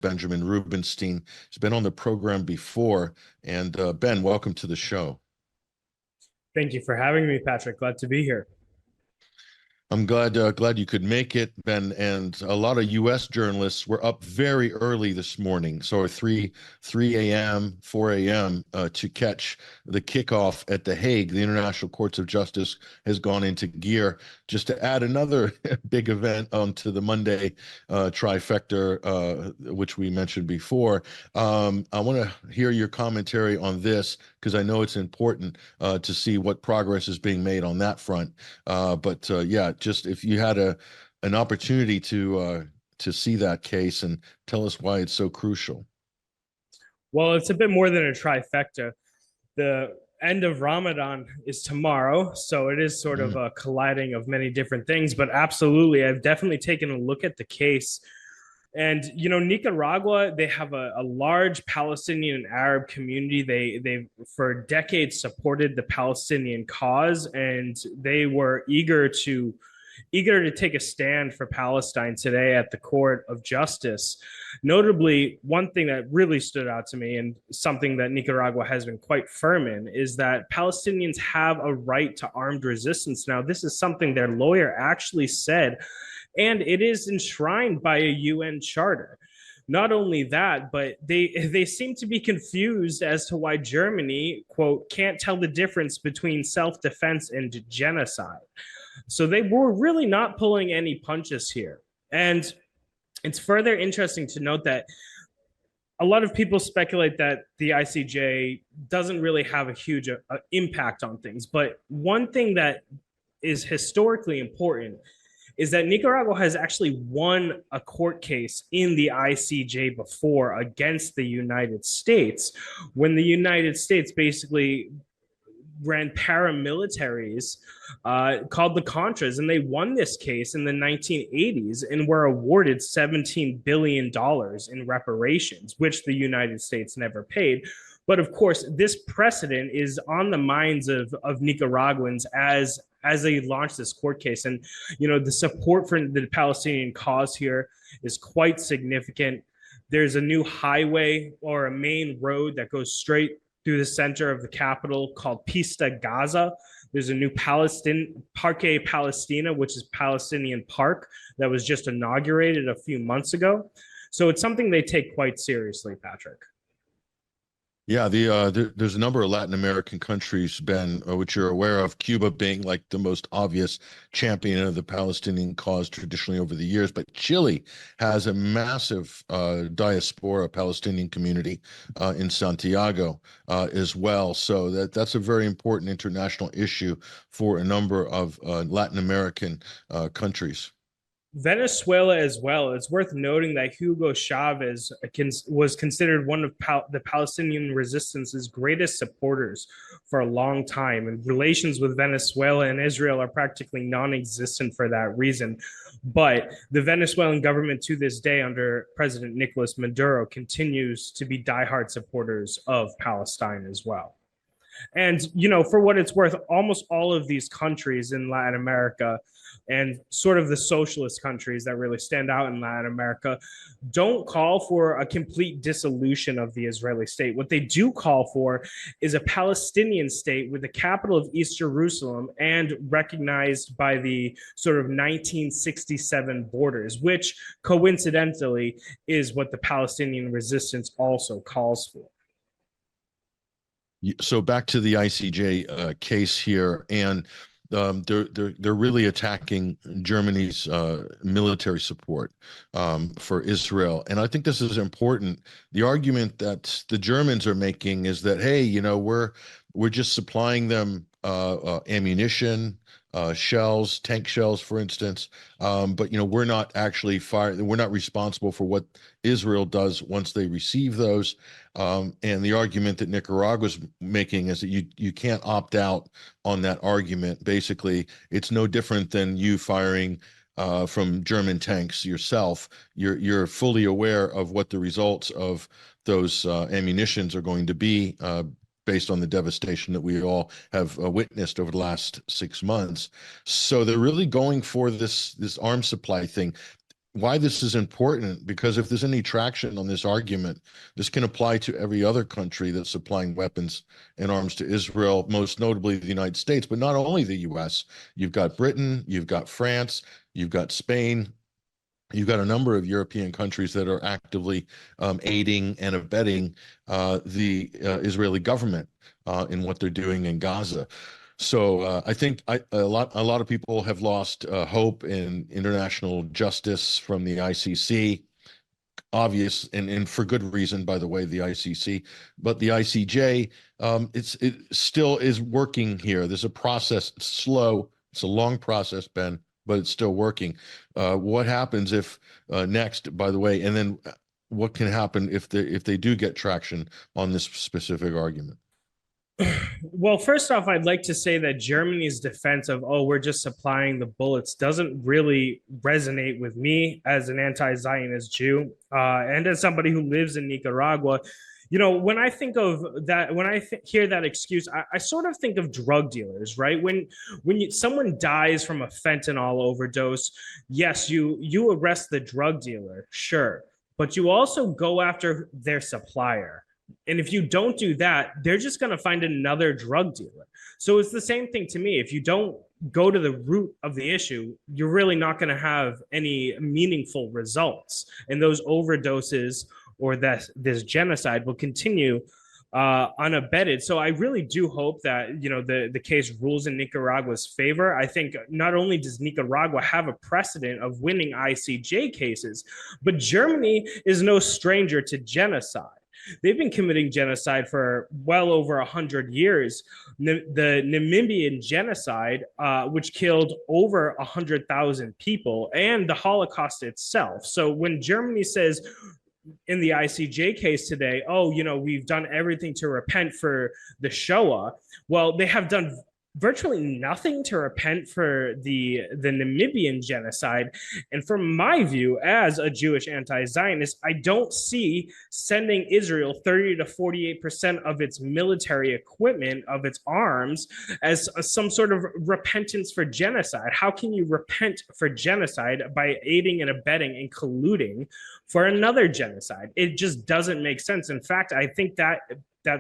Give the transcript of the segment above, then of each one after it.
Benjamin Rubenstein. He's been on the program before. And Ben, welcome to the show. Thank you for having me, Patrick. Glad to be here. I'm glad you could make it, Ben. And a lot of U.S. journalists were up very early this morning, so 3 a.m., 4 a.m. To catch the kickoff at The Hague. The International Courts of Justice has gone into gear just to add another big event onto the Monday trifecta, which we mentioned before. I want to hear your commentary on this because I know it's important to see what progress is being made on that front. But yeah, just if you had an opportunity to see that case and tell us why it's so crucial. Well, it's a bit more than a trifecta. The end of Ramadan is tomorrow, so it is sort of Mm. a colliding of many different things. But absolutely, I've definitely taken a look at the case. And Nicaragua, they have a large Palestinian and Arab community. They for decades supported the Palestinian cause, and they were eager to take a stand for Palestine today at the Court of Justice. Notably, one thing that really stood out to me, and something that Nicaragua has been quite firm in, is that Palestinians have a right to armed resistance. Now, this is something their lawyer actually said, and it is enshrined by a UN charter. Not only that, but they seem to be confused as to why Germany, quote, can't tell the difference between self-defense and genocide. So they were really not pulling any punches here. And it's further interesting to note that a lot of people speculate that the ICJ doesn't really have a huge impact on things. But one thing that is historically important is that Nicaragua has actually won a court case in the ICJ before against the United States, when the United States basically ran paramilitaries called the Contras, and they won this case in the 1980s and were awarded $17 billion in reparations, which the United States never paid. But of course, this precedent is on the minds of Nicaraguans as they launch this court case. And, the support for the Palestinian cause here is quite significant. There's a new highway or a main road that goes straight through the center of the capital called Pista Gaza. There's a new Parque Palestina, which is Palestinian Park, that was just inaugurated a few months ago. So it's something they take quite seriously, Patrick. Yeah, there's a number of Latin American countries, Ben, which you're aware of, Cuba being like the most obvious champion of the Palestinian cause traditionally over the years. But Chile has a massive diaspora Palestinian community in Santiago as well. So that's a very important international issue for a number of Latin American countries. Venezuela as well. It's worth noting that Hugo Chavez was considered one of the Palestinian resistance's greatest supporters for a long time, and relations with Venezuela and Israel are practically non-existent for that reason. But the Venezuelan government to this day, under President Nicolas Maduro, continues to be diehard supporters of Palestine as well. And, for what it's worth, almost all of these countries in Latin America and sort of the socialist countries that really stand out in Latin America don't call for a complete dissolution of the Israeli state. What they do call for is a Palestinian state with the capital of East Jerusalem and recognized by the sort of 1967 borders, which coincidentally is what the Palestinian resistance also calls for. So back to the ICJ case here, and they're really attacking Germany's military support for Israel, and I think this is important. The argument that the Germans are making is that, hey, we're just supplying them ammunition, shells, tank shells, for instance. But we're not actually we're not responsible for what Israel does once they receive those. And the argument that Nicaragua's making is that you can't opt out on that argument. Basically, it's no different than you firing from German tanks yourself. You're fully aware of what the results of those ammunitions are going to be, based on the devastation that we all have witnessed over the last 6 months. So they're really going for this arms supply thing. why this is important, because if there's any traction on this argument, this can apply to every other country that's supplying weapons and arms to Israel, most notably the United States, but not only the US. You've got Britain, you've got France, you've got Spain, you've got a number of European countries that are actively aiding and abetting the Israeli government in what they're doing in Gaza. So I think a lot of people have lost hope in international justice from the ICC. Obvious and for good reason, by the way, the ICC, but the ICJ, it still is working here. There's a process. It's slow. It's a long process, Ben, but it's still working. What happens if next, by the way, and then what can happen if they do get traction on this specific argument? Well, first off, I'd like to say that Germany's defense of, oh, we're just supplying the bullets doesn't really resonate with me as an anti-Zionist Jew and as somebody who lives in Nicaragua. You know, when I think of that, when I hear that excuse, I sort of think of drug dealers, right? When someone dies from a fentanyl overdose, yes, you arrest the drug dealer, sure, but you also go after their supplier. And if you don't do that, they're just going to find another drug dealer. So it's the same thing to me. If you don't go to the root of the issue, you're really not going to have any meaningful results. And those overdoses or this genocide will continue unabated. So I really do hope that, you know, the case rules in Nicaragua's favor. I think not only does Nicaragua have a precedent of winning ICJ cases, but Germany is no stranger to genocide. They've been committing genocide for well over 100 years. The Namibian genocide, which killed over 100,000 people, and the Holocaust itself. So when Germany says in the ICJ case today, oh, you know, we've done everything to repent for the Shoah, well, they have done virtually nothing to repent for the Namibian genocide. And from my view, as a Jewish anti-Zionist, I don't see sending Israel 30 to 48% of its military equipment, of its arms, as some sort of repentance for genocide. How can you repent for genocide by aiding and abetting and colluding for another genocide? It just doesn't make sense. In fact, I think that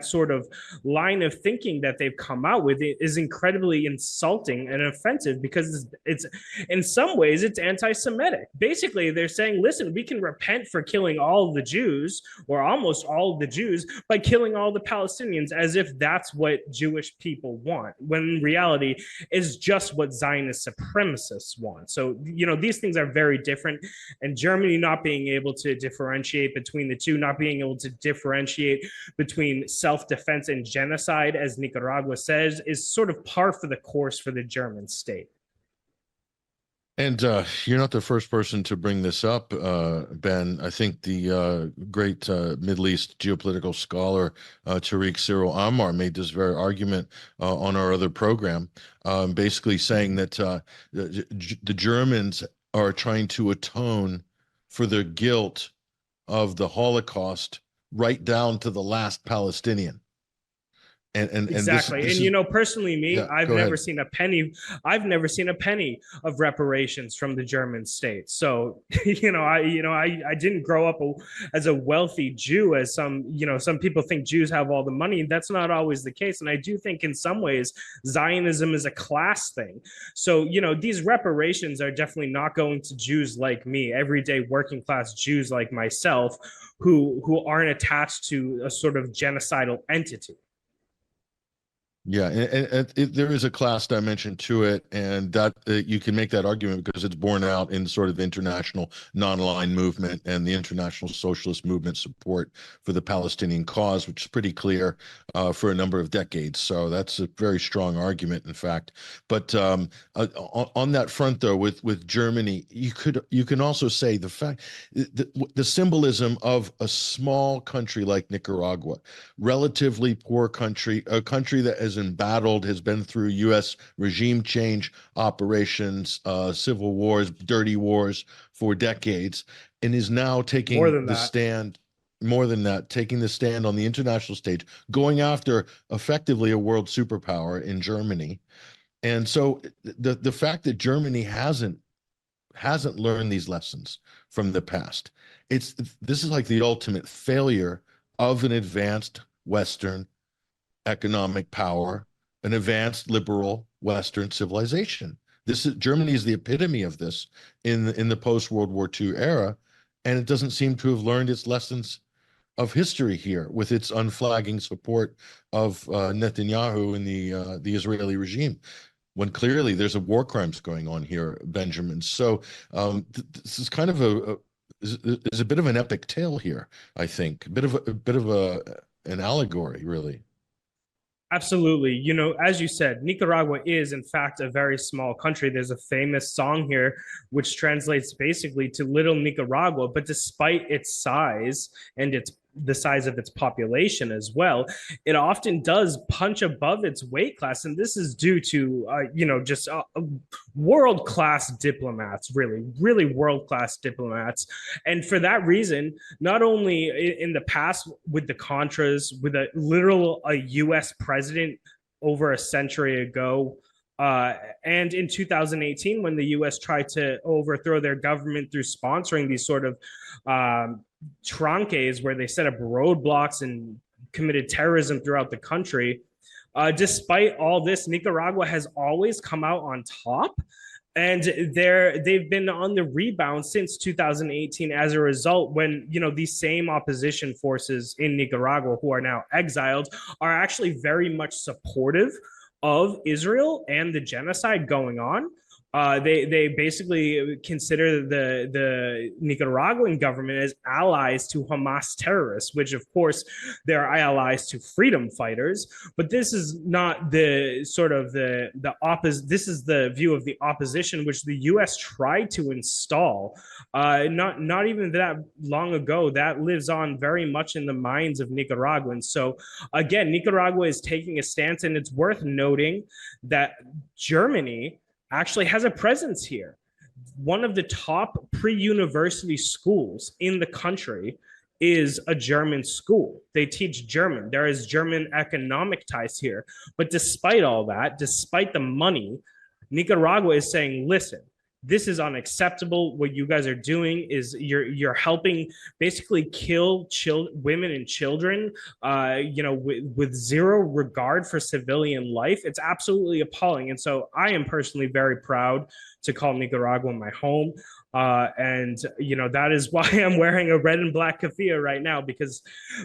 sort of line of thinking that they've come out with is incredibly insulting and offensive, because it's in some ways it's anti-Semitic. Basically, they're saying, listen, we can repent for killing all the Jews or almost all the Jews by killing all the Palestinians, as if that's what Jewish people want, when in reality is just what Zionist supremacists want. So, you know, these things are very different, and Germany not being able to differentiate between the two, not being able to differentiate between self-defense and genocide, as Nicaragua says, is sort of par for the course for the German state. And you're not the first person to bring this up, Ben. I think the great Middle East geopolitical scholar Tariq Cyril Ammar made this very argument on our other program, basically saying that the Germans are trying to atone for their guilt of the Holocaust right down to the last Palestinian. And exactly. this and you know, personally, me, yeah, I've never seen a penny of reparations from the German state. So, I didn't grow up as a wealthy Jew, as some people think Jews have all the money. That's not always the case. And I do think in some ways Zionism is a class thing. So, you know, these reparations are definitely not going to Jews like me, everyday working class Jews like myself, who aren't attached to a sort of genocidal entity. Yeah, and there is a class dimension to it, and that you can make that argument because it's borne out in sort of international non-aligned movement and the international socialist movement support for the Palestinian cause, which is pretty clear for a number of decades. So that's a very strong argument, in fact. But on that front, though, with Germany, you can also say the symbolism of a small country like Nicaragua, relatively poor country, a country that has embattled, has been through U.S. regime change operations, civil wars, dirty wars for decades, and is now taking the stand. More than that, taking the stand on the international stage, going after effectively a world superpower in Germany. And so the fact that Germany hasn't hasn't learned these lessons from the past. This is like the ultimate failure of an advanced Western economic power, an advanced liberal Western civilization. Germany is the epitome of this in the post World War II era, and it doesn't seem to have learned its lessons of history here with its unflagging support of Netanyahu and the Israeli regime, when clearly there's a war crimes going on here, Benjamin. So this is kind of is a bit of an epic tale here, I think, a bit of an allegory, really. Absolutely. You know, as you said, Nicaragua is, in fact, a very small country. There's a famous song here, which translates basically to Little Nicaragua. But despite its size and the size of its population as well, it often does punch above its weight class. And this is due to, just world-class diplomats, really world-class diplomats. And for that reason, not only in the past with the Contras, with a U.S. president over a century ago, and in 2018, when the U.S. tried to overthrow their government through sponsoring these sort of tranques where they set up roadblocks and committed terrorism throughout the country. Despite all this, Nicaragua has always come out on top. And they've been on the rebound since 2018 as a result, when these same opposition forces in Nicaragua, who are now exiled, are actually very much supportive of Israel and the genocide going on. They basically consider the Nicaraguan government as allies to Hamas terrorists, which of course they're allies to freedom fighters. But this is not the sort of the opposite. This is the view of the opposition, which the U.S. tried to install not even that long ago. That lives on very much in the minds of Nicaraguans. So again, Nicaragua is taking a stance, and it's worth noting that Germany actually has a presence here. One of the top pre-university schools in the country is a German school. They teach German. There is German economic ties here. But despite all that, despite the money, Nicaragua is saying, listen, this is unacceptable. What you guys are doing is you're helping basically kill women and children, with zero regard for civilian life. It's absolutely appalling. And so I am personally very proud to call Nicaragua my home. And that is why I'm wearing a red and black keffiyeh right now, because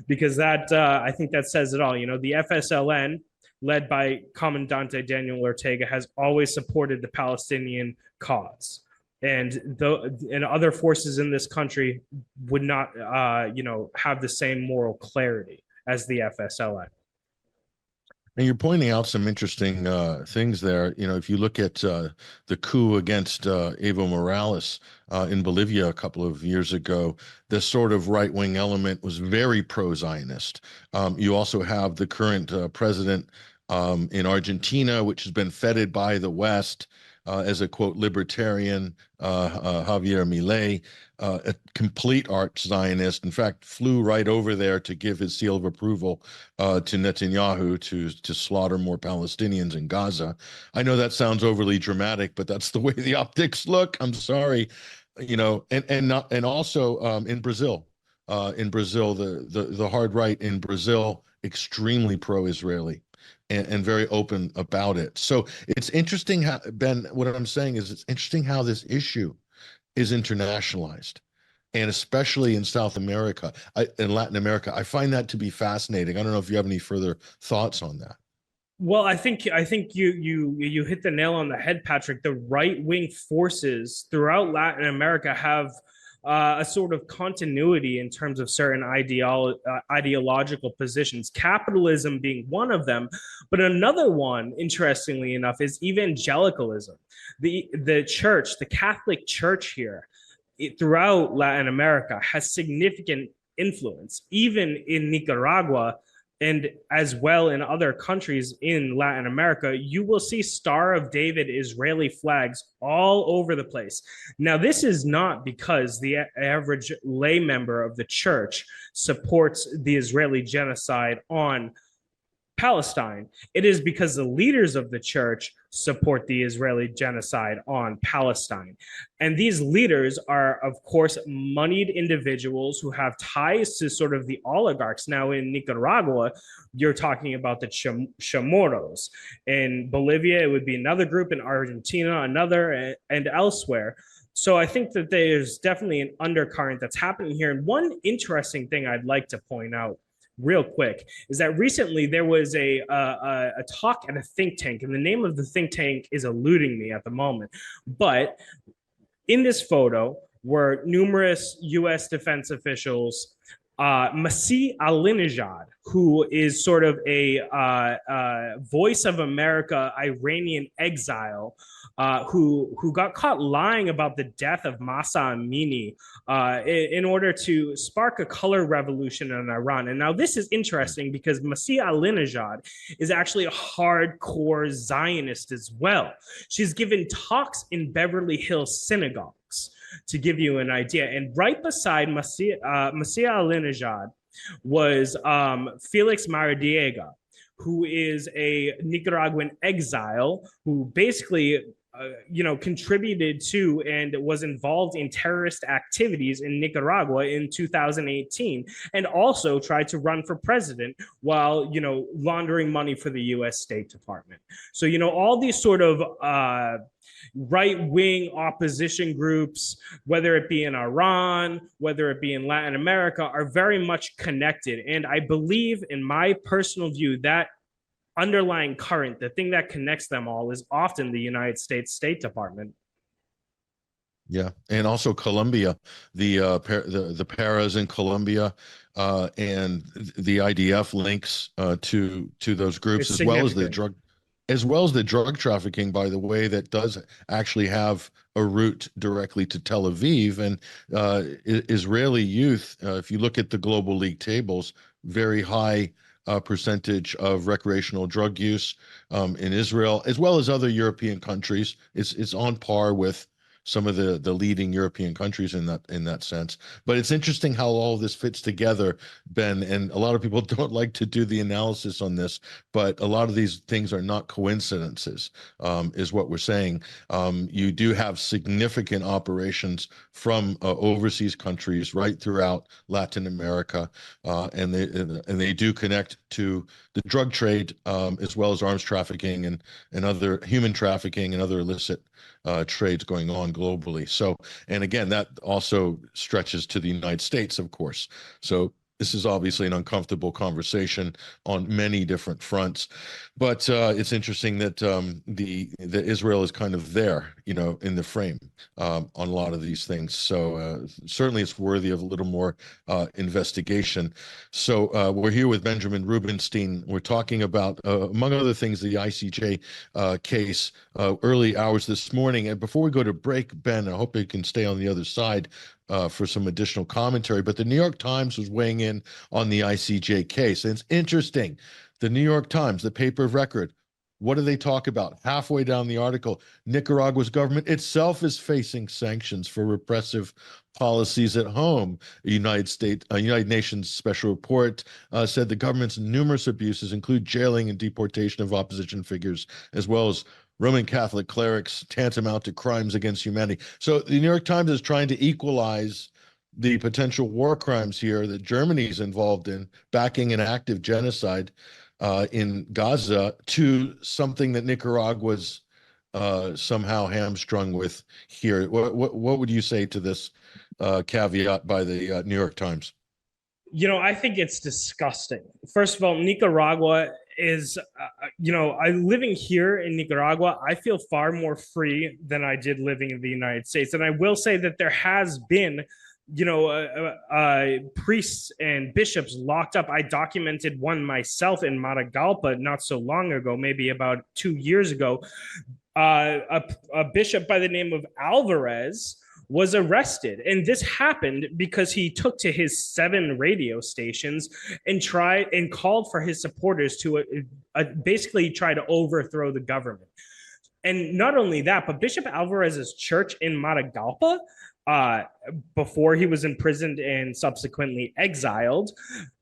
that I think that says it all. The FSLN, led by Comandante Daniel Ortega, has always supported the Palestinian cause. And other forces in this country would not, have the same moral clarity as the FSLN. And you're pointing out some interesting things there. If you look at the coup against Evo Morales in Bolivia a couple of years ago, this sort of right-wing element was very pro-Zionist. You also have the current president in Argentina, which has been feted by the West as a, quote, libertarian, Javier Milei, a complete arch Zionist. In fact, flew right over there to give his seal of approval to Netanyahu to slaughter more Palestinians in Gaza. I know that sounds overly dramatic, but that's the way the optics look. I'm sorry, and also in Brazil. The hard right in Brazil, extremely pro-Israeli. And very open about it. So it's interesting how, Ben, what I'm saying is it's interesting how this issue is internationalized, and especially in South America, in Latin America. I find that to be fascinating. I don't know if you have any further thoughts on that. Well, I think you hit the nail on the head, Patrick. The right-wing forces throughout Latin America have a sort of continuity in terms of certain ideological positions, capitalism being one of them. But another one, interestingly enough, is evangelicalism. The church, the Catholic Church here, throughout Latin America, has significant influence, even in Nicaragua. And as well in other countries in Latin America, you will see Star of David Israeli flags all over the place. Now, this is not because the average lay member of the church supports the Israeli genocide on Palestine. It is because the leaders of the church support the Israeli genocide on Palestine. And these leaders are, of course, moneyed individuals who have ties to sort of the oligarchs. Now, in Nicaragua, you're talking about the Chamorros. In Bolivia, it would be another group. In Argentina, another, and elsewhere. So I think that there's definitely an undercurrent that's happening here. And one interesting thing I'd like to point out real quick is that recently there was a talk at a think tank, and the name of the think tank is eluding me at the moment. But in this photo were numerous U.S. defense officials, Masih Alinejad, who is sort of a voice of America Iranian exile, who got caught lying about the death of Masa Amini in order to spark a color revolution in Iran. And now this is interesting because Masih Alinejad is actually a hardcore Zionist as well. She's given talks in Beverly Hills synagogues, to give you an idea. And right beside Masih Alinejad was Felix Maradiega, who is a Nicaraguan exile who basically contributed to and was involved in terrorist activities in Nicaragua in 2018, and also tried to run for president while, laundering money for the U.S. State Department. So, all these sort of right-wing opposition groups, whether it be in Iran, whether it be in Latin America, are very much connected. And I believe, in my personal view, that underlying current, the thing that connects them all, is often the United States State Department. Yeah, and also Colombia, the paras in Colombia, and the IDF links to those groups, as well as the drug trafficking, by the way, that does actually have a route directly to Tel Aviv. And Israeli youth, if you look at the global league tables, very high percentage of recreational drug use in Israel, as well as other European countries. It's on par with some of the leading European countries in that sense. But it's interesting how all of this fits together, Ben, and a lot of people don't like to do the analysis on this, but a lot of these things are not coincidences, is what we're saying. You do have significant operations from overseas countries right throughout Latin America, and they do connect to the drug trade, as well as arms trafficking and other human trafficking and other illicit trades going on globally. So, and again, that also stretches to the United States, of course. So this is obviously an uncomfortable conversation on many different fronts, but it's interesting that the Israel is kind of there, in the frame on a lot of these things. So certainly it's worthy of a little more investigation. So we're here with Benjamin Rubenstein. We're talking about, among other things, the ICJ case, early hours this morning. And before we go to break, Ben, I hope you can stay on the other side for some additional commentary. But the New York Times was weighing in on the ICJ case. And it's interesting. The New York Times, the paper of record, what do they talk about? Halfway down the article, Nicaragua's government itself is facing sanctions for repressive policies at home. United Nations special report said the government's numerous abuses include jailing and deportation of opposition figures, as well as Roman Catholic clerics, tantamount to crimes against humanity. So the New York Times is trying to equalize the potential war crimes here that Germany is involved in, backing an active genocide in Gaza, to something that Nicaragua's somehow hamstrung with here. What would you say to this caveat by the New York Times? I think it's disgusting. First of all, Nicaragua is, living here in Nicaragua, I feel far more free than I did living in the United States. And I will say that there has been, priests and bishops locked up. I documented one myself in Matagalpa not so long ago, maybe about 2 years ago. A bishop by the name of Alvarez was arrested. And this happened because he took to his 7 radio stations and tried and called for his supporters to basically try to overthrow the government. And not only that, but Bishop Alvarez's church in Matagalpa, before he was imprisoned and subsequently exiled,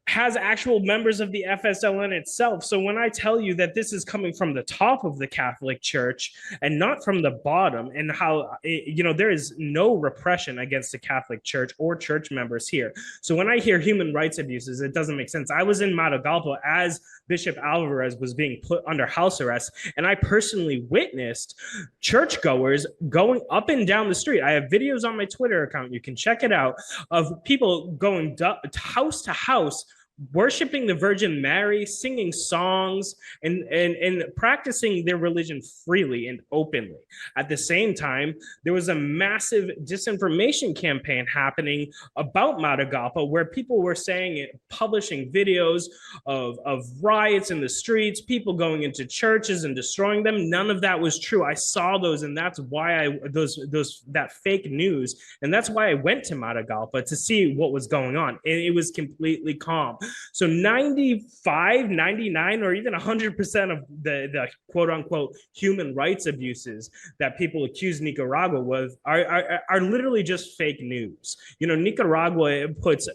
has actual members of the FSLN itself. So when I tell you that this is coming from the top of the Catholic Church and not from the bottom, and how there is no repression against the Catholic Church or church members here. So when I hear human rights abuses, it doesn't make sense. I was in Matagalpa as Bishop Alvarez was being put under house arrest, and I personally witnessed churchgoers going up and down the street. I have videos on my Twitter account, you can check it out, of people going house to house, worshiping the Virgin Mary, singing songs, and practicing their religion freely and openly. At the same time, there was a massive disinformation campaign happening about Matagalpa, where people were saying it, publishing videos of riots in the streets, people going into churches and destroying them. None of that was true. I saw those, and that's why that fake news, and that's why I went to Matagalpa to see what was going on. And it was completely calm. So 95, 99, or even 100% of the quote unquote human rights abuses that people accuse Nicaragua with are literally just fake news. Nicaragua puts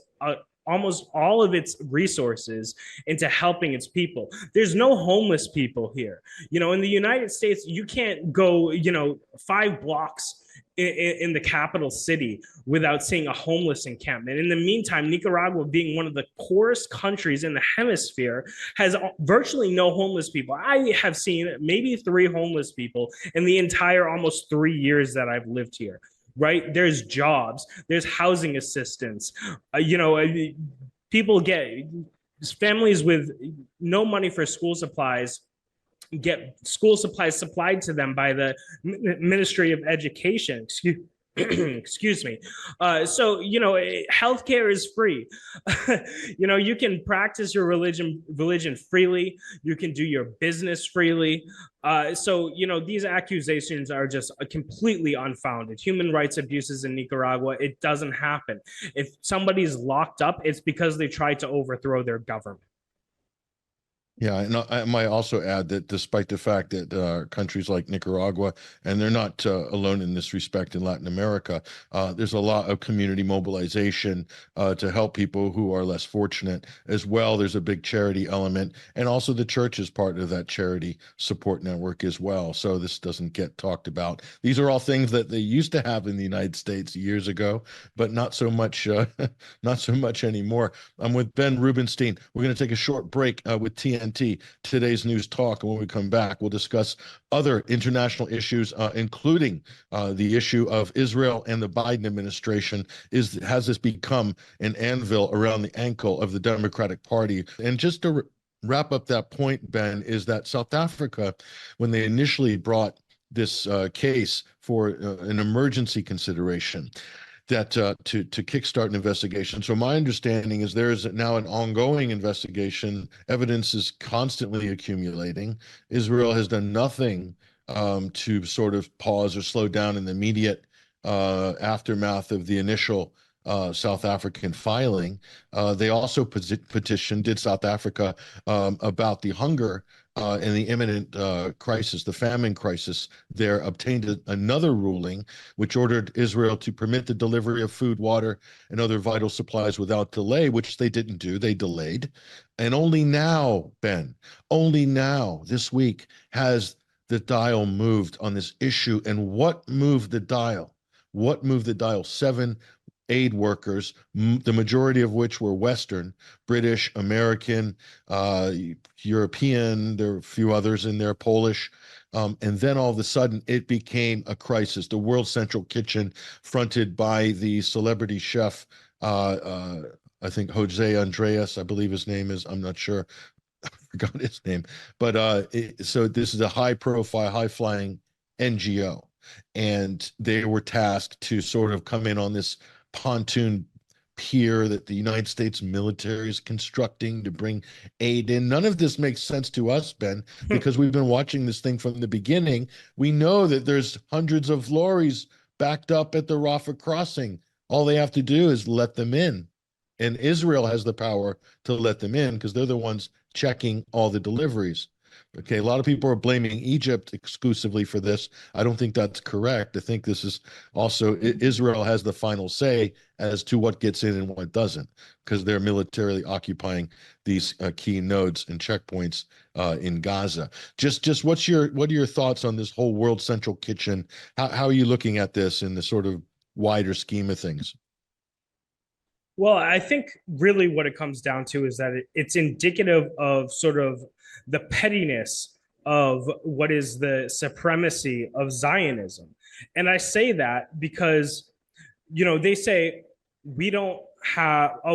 almost all of its resources into helping its people. There's no homeless people here. In the United States, you can't go, 5 blocks in the capital city without seeing a homeless encampment. In the meantime, Nicaragua, being one of the poorest countries in the hemisphere, has virtually no homeless people. I have seen maybe 3 homeless people in the entire almost 3 years that I've lived here. Right? There's jobs, there's housing assistance. People get, families with no money for school supplies get school supplies supplied to them by the Ministry of Education. Excuse me. So healthcare is free. You can practice your religion freely. You can do your business freely. So these accusations are just completely unfounded. Human rights abuses in Nicaragua, it doesn't happen. If somebody's locked up, it's because they tried to overthrow their government. Yeah, and I might also add that despite the fact that countries like Nicaragua, and they're not alone in this respect in Latin America, there's a lot of community mobilization to help people who are less fortunate as well. There's a big charity element, and also the church is part of that charity support network as well. So this doesn't get talked about. These are all things that they used to have in the United States years ago, but not so much, not so much anymore. I'm with Ben Rubenstein. We're going to take a short break with TNT. Today's News Talk. And when we come back, we'll discuss other international issues, including the issue of Israel and the Biden administration. Has this become an anvil around the ankle of the Democratic Party? And just to wrap up that point, Ben, is that South Africa, when they initially brought this case for an emergency consideration, that to kickstart an investigation. So my understanding is there is now an ongoing investigation. Evidence is constantly accumulating. Israel has done nothing to sort of pause or slow down in the immediate aftermath of the initial South African filing. They also did South Africa about the hunger and the imminent crisis, the famine crisis there, obtained another ruling which ordered Israel to permit the delivery of food, water, and other vital supplies without delay, which they didn't do. They delayed. And only now, Ben, only now this week has the dial moved on this issue. And what moved the dial? What moved the dial? 7 aid workers, the majority of which were Western, British, American, European, there were a few others in there, Polish. And then all of a sudden it became a crisis. The World Central Kitchen, fronted by the celebrity chef, I think Jose Andreas, I believe his name is, I'm not sure, I forgot his name. But so this is a high profile, high flying NGO. And they were tasked to sort of come in on this pontoon pier that the United States military is constructing to bring aid in. None of this makes sense to us, Ben, because we've been watching this thing from the beginning. We know that there's hundreds of lorries backed up at the Rafah crossing. All they have to do is let them in. And Israel has the power to let them in because they're the ones checking all the deliveries. Okay, a lot of people are blaming Egypt exclusively for this. I don't think that's correct. I think this is also Israel has the final say as to what gets in and what doesn't, because they're militarily occupying these key nodes and checkpoints in Gaza. Just what are your thoughts on this whole World Central Kitchen? How are you looking at this in the sort of wider scheme of things? Well, I think really what it comes down to is that it's indicative of sort of the pettiness of what is the supremacy of Zionism. And I say that because, they say we don't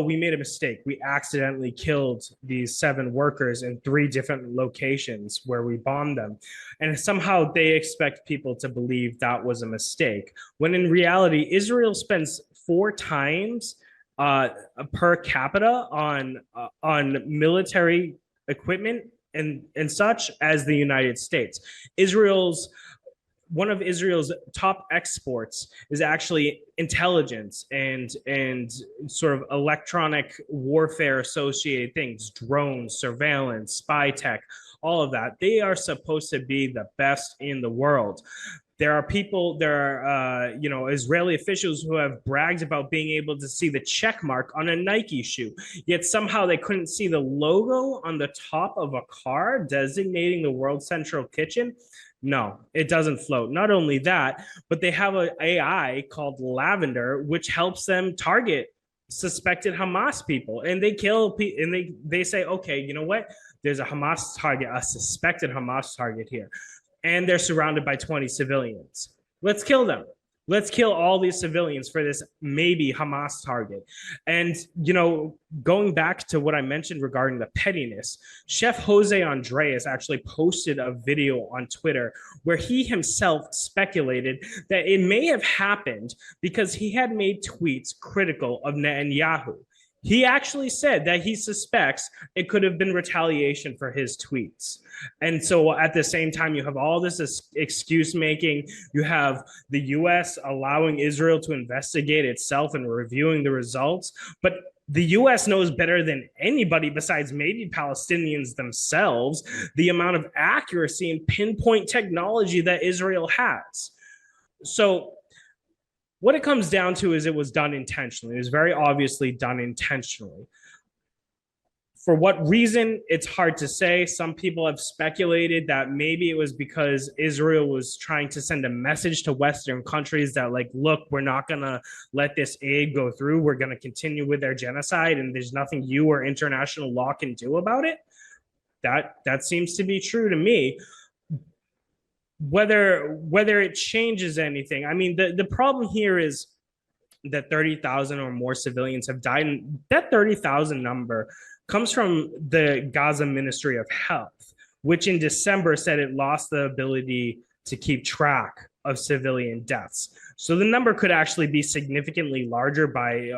we made a mistake. We accidentally killed these 7 workers in 3 different locations where we bombed them. And somehow they expect people to believe that was a mistake. When in reality, Israel spends 4 times uh, per capita on military equipment and such as the United States. Israel's One of Israel's top exports is actually intelligence and sort of electronic warfare associated things, drones, surveillance, spy tech, all of that. They are supposed to be the best in the world. There are Israeli officials who have bragged about being able to see the check mark on a Nike shoe, yet somehow they couldn't see the logo on the top of a car designating the World Central Kitchen. No, it doesn't float. Not only that, but they have an AI called Lavender, which helps them target suspected Hamas people, and they kill and they say, okay, you know what? There's a Hamas target, a suspected Hamas target here, and they're surrounded by 20 civilians. Let's kill them. Let's kill all these civilians for this maybe Hamas target. And, going back to what I mentioned regarding the pettiness, Chef Jose Andres actually posted a video on Twitter where he himself speculated that it may have happened because he had made tweets critical of Netanyahu. He actually said that he suspects it could have been retaliation for his tweets. And so at the same time, you have all this excuse making. You have the US allowing Israel to investigate itself and reviewing the results. But the US knows better than anybody besides maybe Palestinians themselves the amount of accuracy and pinpoint technology that Israel has. So what it comes down to is it was done intentionally. It was very obviously done intentionally. For what reason, it's hard to say. Some people have speculated that maybe it was because Israel was trying to send a message to Western countries that, like, look, we're not going to let this aid go through. We're going to continue with their genocide, and there's nothing you or international law can do about it. That seems to be true to me. Whether it changes anything, I mean, the problem here is that 30,000 or more civilians have died, and that 30,000 number comes from the Gaza Ministry of Health, which in December said it lost the ability to keep track of civilian deaths. So the number could actually be significantly larger by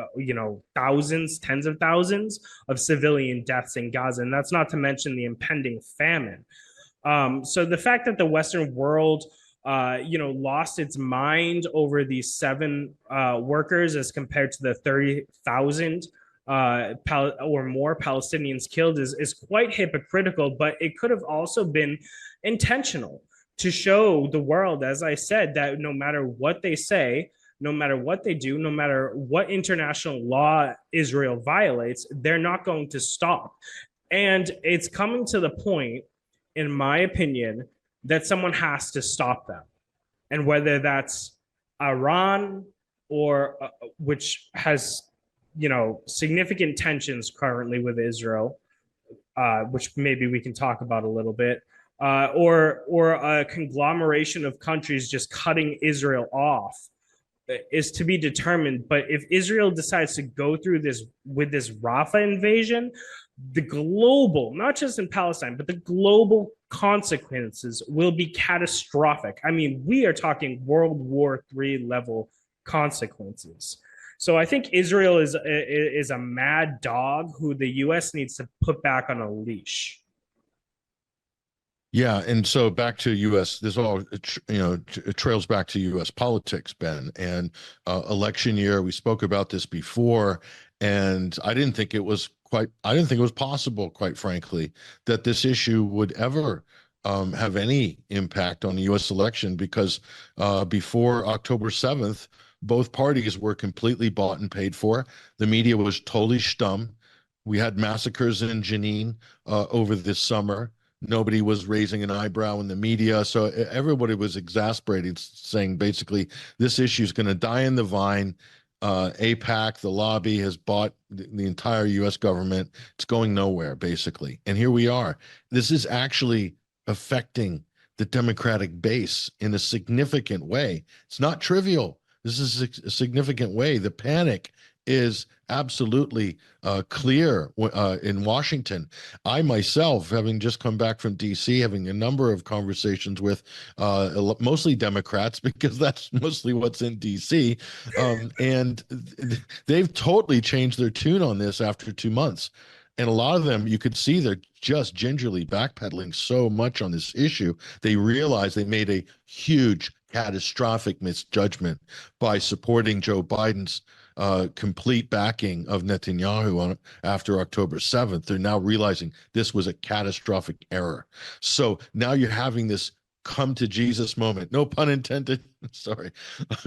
thousands, tens of thousands of civilian deaths in Gaza, and that's not to mention the impending famine. So the fact that the Western world, lost its mind over these 7 workers as compared to the 30,000 or more Palestinians killed is quite hypocritical, but it could have also been intentional to show the world, as I said, that no matter what they say, no matter what they do, no matter what international law Israel violates, they're not going to stop. And it's coming to the point, in my opinion, that someone has to stop them. And whether that's Iran or which has, significant tensions currently with Israel, which maybe we can talk about a little bit, or a conglomeration of countries just cutting Israel off, is to be determined. But if Israel decides to go through this with this Rafah invasion, the global, not just in Palestine, but the global consequences will be catastrophic. I mean, we are talking World War III level consequences. So I think Israel is a mad dog who the U.S. needs to put back on a leash. Yeah, and so back to U.S. This all it trails back to U.S. politics, Ben, and election year. We spoke about this before, and I didn't think it was possible, quite frankly, that this issue would ever have any impact on the U.S. election because before October 7th, both parties were completely bought and paid for. The media was totally stum. We had massacres in Jenin over this summer. Nobody was raising an eyebrow in the media. So everybody was exasperated, saying basically this issue is going to die in the vine. APAC, the lobby, has bought the entire U.S. government. It's going nowhere, basically. And here we are. This is actually affecting the Democratic base in a significant way. It's not trivial. This is a significant way. The panic is absolutely clear in Washington. I myself, having just come back from DC, having a number of conversations with mostly Democrats, because that's mostly what's in DC, and they've totally changed their tune on this after 2 months. And a lot of them, you could see they're just gingerly backpedaling so much on this issue. They realize they made a huge, catastrophic misjudgment by supporting Joe Biden's complete backing of Netanyahu after October 7th. They're now realizing this was a catastrophic error. So now you're having this come to Jesus moment, no pun intended. Sorry,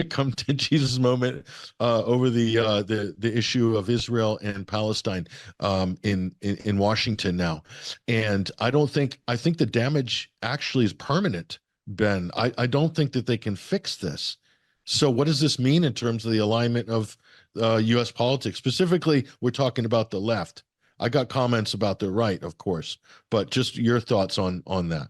come to Jesus moment over the issue of Israel and Palestine in Washington now, and I think the damage actually is permanent, Ben. I don't think that they can fix this. So what does this mean in terms of the alignment of U.S. politics? Specifically, we're talking about the left. I got comments about the right, of course, but just your thoughts on that.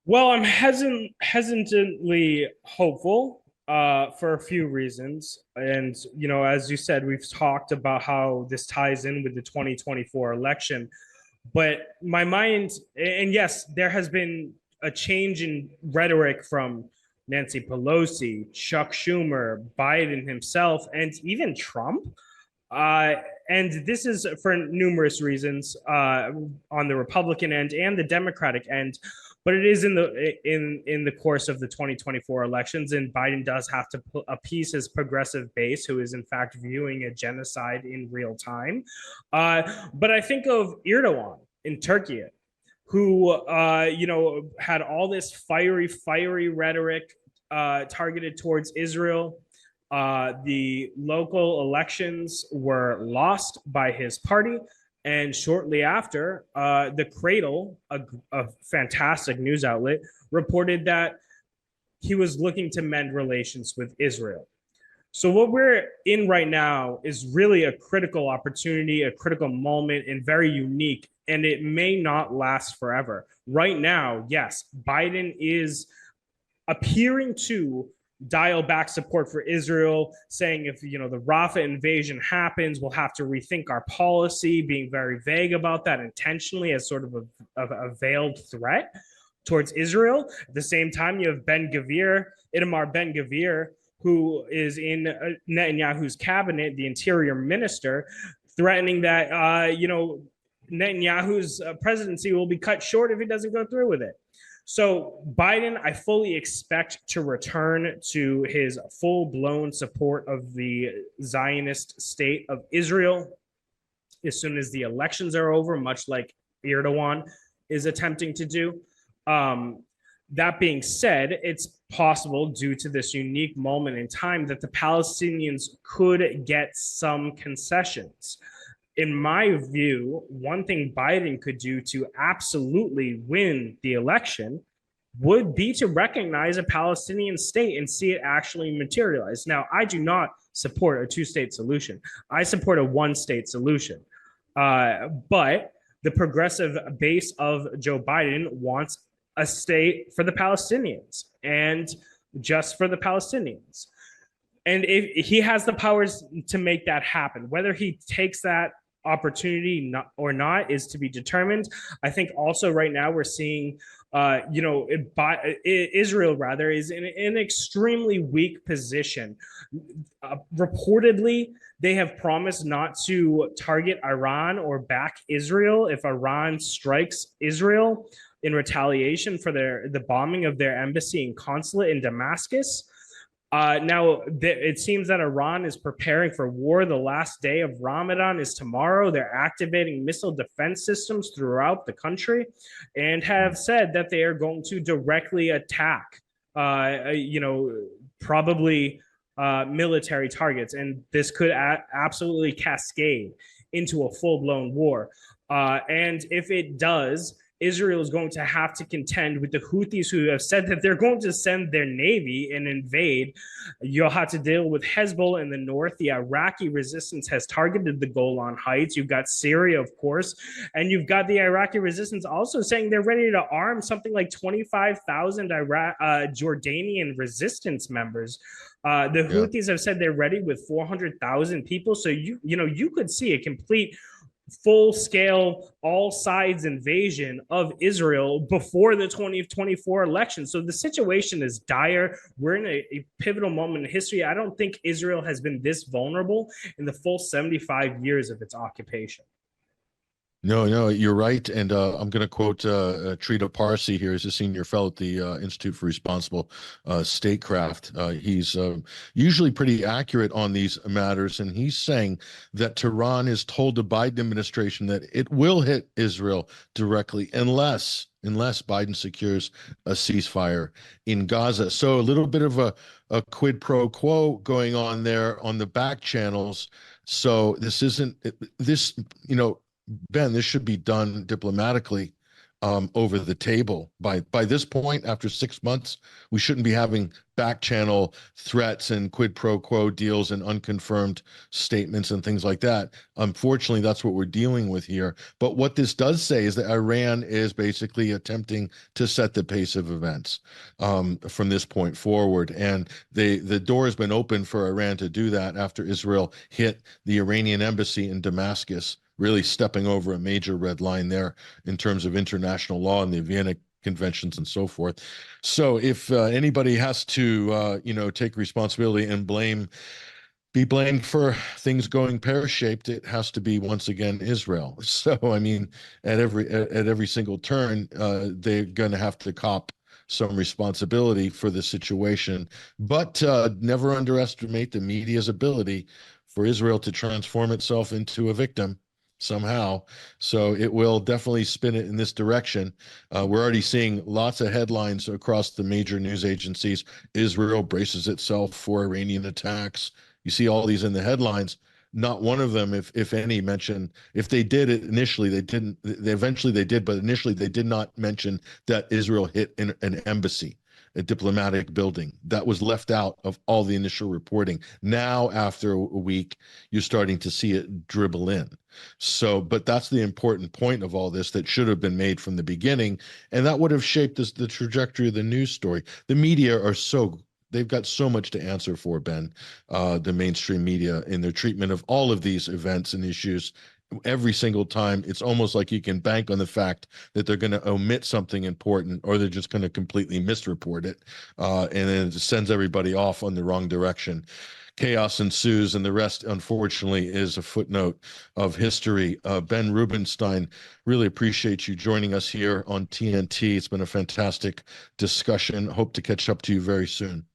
Well, I'm hesitantly hopeful for a few reasons. And, as you said, we've talked about how this ties in with the 2024 election. But my mind, and yes, there has been a change in rhetoric from Nancy Pelosi, Chuck Schumer, Biden himself, and even Trump. And this is for numerous reasons on the Republican end and the Democratic end. But it is in the course of the 2024 elections, and Biden does have to appease his progressive base, who is in fact viewing a genocide in real time. But I think of Erdogan in Turkey, who had all this fiery rhetoric targeted towards Israel. The local elections were lost by his party. And shortly after, The Cradle, a fantastic news outlet, reported that he was looking to mend relations with Israel. So what we're in right now is really a critical opportunity, a critical moment, and very unique, and it may not last forever. Right now, yes, Biden is appearing to dial back support for Israel, saying if the Rafah invasion happens, we'll have to rethink our policy, being very vague about that intentionally as sort of a veiled threat towards Israel. At the same time, you have Itamar Ben Gvir, who is in Netanyahu's cabinet, the interior minister, threatening that Netanyahu's presidency will be cut short if he doesn't go through with it. So Biden, I fully expect to return to his full-blown support of the Zionist state of Israel as soon as the elections are over, much like Erdogan is attempting to do. That being said, it's possible, due to this unique moment in time, that the Palestinians could get some concessions. In my view, one thing Biden could do to absolutely win the election would be to recognize a Palestinian state and see it actually materialize. Now, I do not support a two-state solution. I support a one-state solution. But the progressive base of Joe Biden wants a state for the Palestinians and just for the Palestinians. And if he has the powers to make that happen, whether he takes that opportunity or not is to be determined. I think also right now we're seeing, Israel rather is in an extremely weak position. Reportedly, they have promised not to target Iran or back Israel if Iran strikes Israel in retaliation for the bombing of their embassy and consulate in Damascus. Now, it seems that Iran is preparing for war. The last day of Ramadan is tomorrow. They're activating missile defense systems throughout the country and have said that they are going to directly attack, probably military targets. And this could absolutely cascade into a full blown war. And if it does, Israel is going to have to contend with the Houthis, who have said that they're going to send their navy and invade. You'll have to deal with Hezbollah in the north. The Iraqi resistance has targeted the Golan Heights. You've got Syria, of course, and you've got the Iraqi resistance also saying they're ready to arm something like 25,000 Jordanian resistance members. The Houthis have said they're ready with 400,000 people. So you could see a complete full scale, all sides invasion of Israel before the 2024 election. So the situation is dire. We're in a pivotal moment in history. I don't think Israel has been this vulnerable in the full 75 years of its occupation. No, you're right. And I'm going to quote Trita Parsi here. He's a senior fellow at the Institute for Responsible Statecraft. He's usually pretty accurate on these matters. And he's saying that Tehran has told the Biden administration that it will hit Israel directly unless Biden secures a ceasefire in Gaza. So a little bit of a quid pro quo going on there on the back channels. So this isn't this, Ben, this should be done diplomatically, over the table. By this point, after 6 months, we shouldn't be having back channel threats and quid pro quo deals and unconfirmed statements and things like that. Unfortunately, that's what we're dealing with here. But what this does say is that Iran is basically attempting to set the pace of events from this point forward. And the door has been open for Iran to do that after Israel hit the Iranian embassy in Damascus, really stepping over a major red line there in terms of international law and the Vienna conventions and so forth. So if anybody has to, take responsibility and be blamed for things going pear-shaped, it has to be once again Israel. So I mean, at every single turn, they're going to have to cop some responsibility for the situation. But never underestimate the media's ability for Israel to transform itself into a victim somehow. So it will definitely spin it in this direction. We're already seeing lots of headlines across the major news agencies. Israel braces itself for Iranian attacks. You see all these in the headlines. Not one of them, if any, mention, if they did it initially, they didn't. Eventually they did, but initially they did not mention that Israel hit an embassy, a diplomatic building. That was left out of all the initial reporting. Now, after a week, you're starting to see it dribble in. So, but that's the important point of all this that should have been made from the beginning, and that would have shaped the trajectory of the news story. The media they've got so much to answer for, Ben, the mainstream media, in their treatment of all of these events and issues. Every single time, it's almost like you can bank on the fact that they're going to omit something important, or they're just going to completely misreport it, and then it sends everybody off on the wrong direction. Chaos ensues, and the rest, unfortunately, is a footnote of history. Ben Rubenstein, really appreciate you joining us here on TNT. It's been a fantastic discussion. Hope to catch up to you very soon.